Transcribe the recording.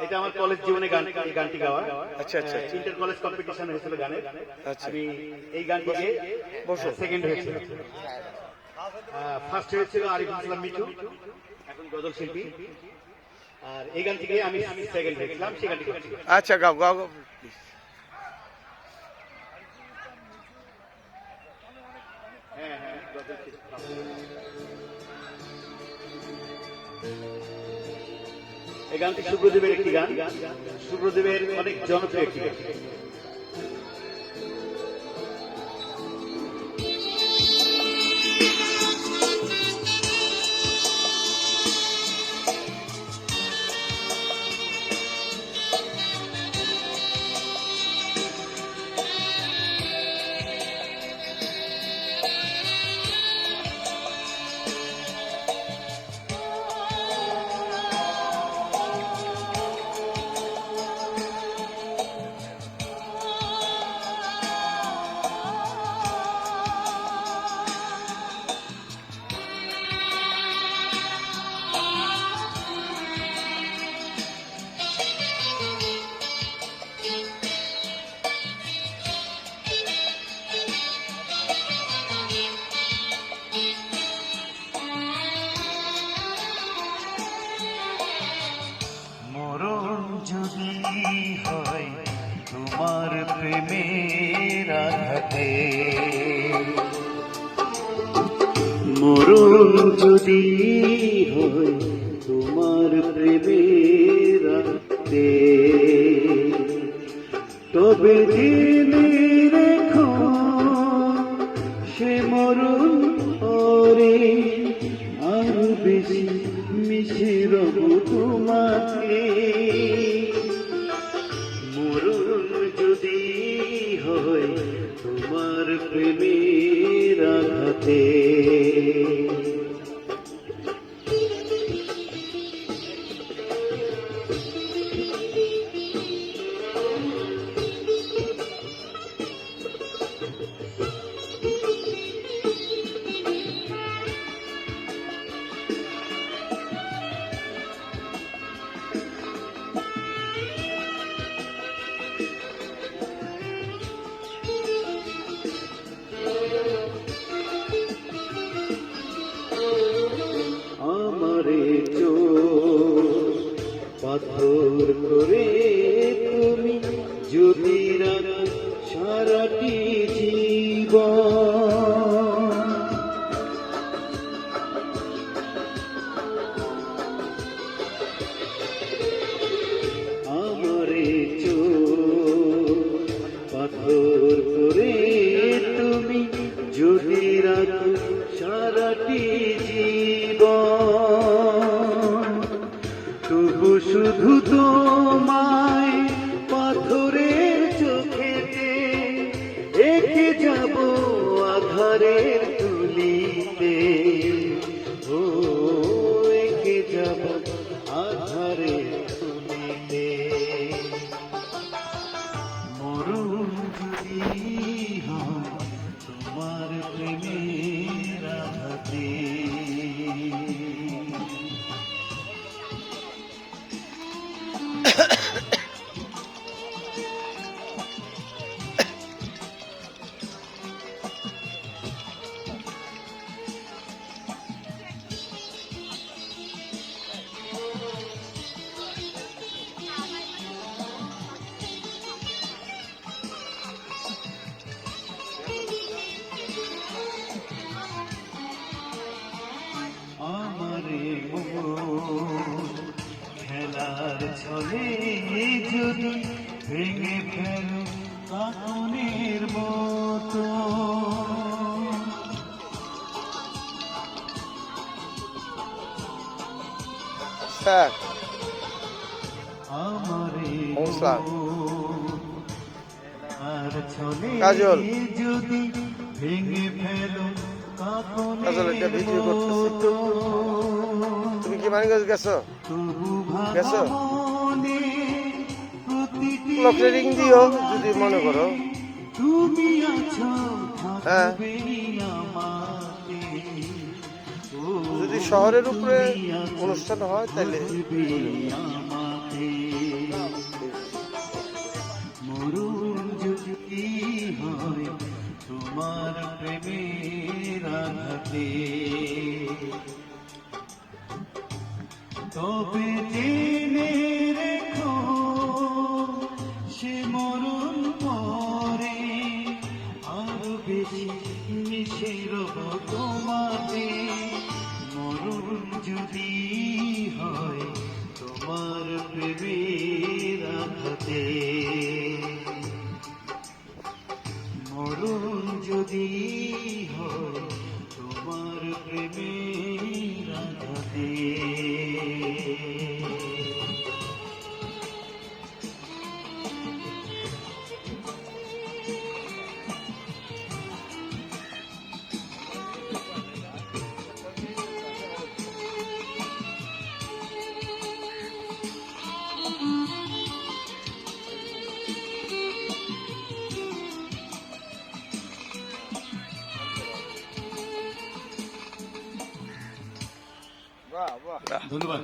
এটা আমার কলেজ জীবনে গানটি গাওয়া। আচ্ছা আচ্ছা, ইন্টার কলেজ কম্পিটিশন হয়েছিল গানের। আচ্ছা, আমি এই গানটি গিয়ে সেকেন্ড হয়েছিল। ফার্স্ট হয়েছিল আরিফুল ইসলাম মিঠু, এখন গজল শিল্পী। আর এই গান থেকে আমি সেকেন্ড হয়েছিলাম, সেই গানটি করছি। আচ্ছা, গাও গাও গাও। হ্যাঁ হ্যাঁ, গজল শিল্পী। এই গানটি সুব্রদেবের একটি গান, সুব্রদেবের অনেক জনপ্রিয় একটি গান। যদি হয় তোমার প্রেমের আঘাতে, মরণ যদি হয় তোমার প্রেমের আঘাতে, তবে জেনে রেখো সে মরণ পরে আরো বেশি মিশে রব তোমাকে। মরণ যদি হয় তোমার প্রেমের আঘাতে, আমারে পাথর করে তুমি যদি রাখো সারাটি জীবন, আমারে পাথর করে তুমি যদি রাখো সারাটি জীবন, তবু শুধু তোমায় পাথরের চোখেতে এঁকে যাব আধারের তুলিতে, ও এঁকে যাব আধারের তুলিতে। মরণ যদি হয় তোমার প্রেমের আঘাতে, আমারে খেলার ছলে যদি ভেঙে ফেলো কাকনের মতো, স্যার আমারে আর ছলে যদি ভেঙে ফেলো কাকনের মতো, তুমি কি মানিকগঞ্জ গেছো? গেছো? লোকরে রিং দিও যদি মনে করো। তুমি আছো হ্যাঁ, আমাকে, যদি শহরের উপরে অনুষ্ঠান হয় তাহলে আমাকে মরুন যদি হয় তোমার প্রেমের আঘাতে, তবে জেনে রেখো সে মরণ পরে আরো বেশি মিশে রব তোমাতে। মরণ যদি হয় তোমার প্রেমের আঘাতে, মরণ যদি হয় তোমার প্রেমের আঘাতে। বাহ বাহ ধন্যবাদ।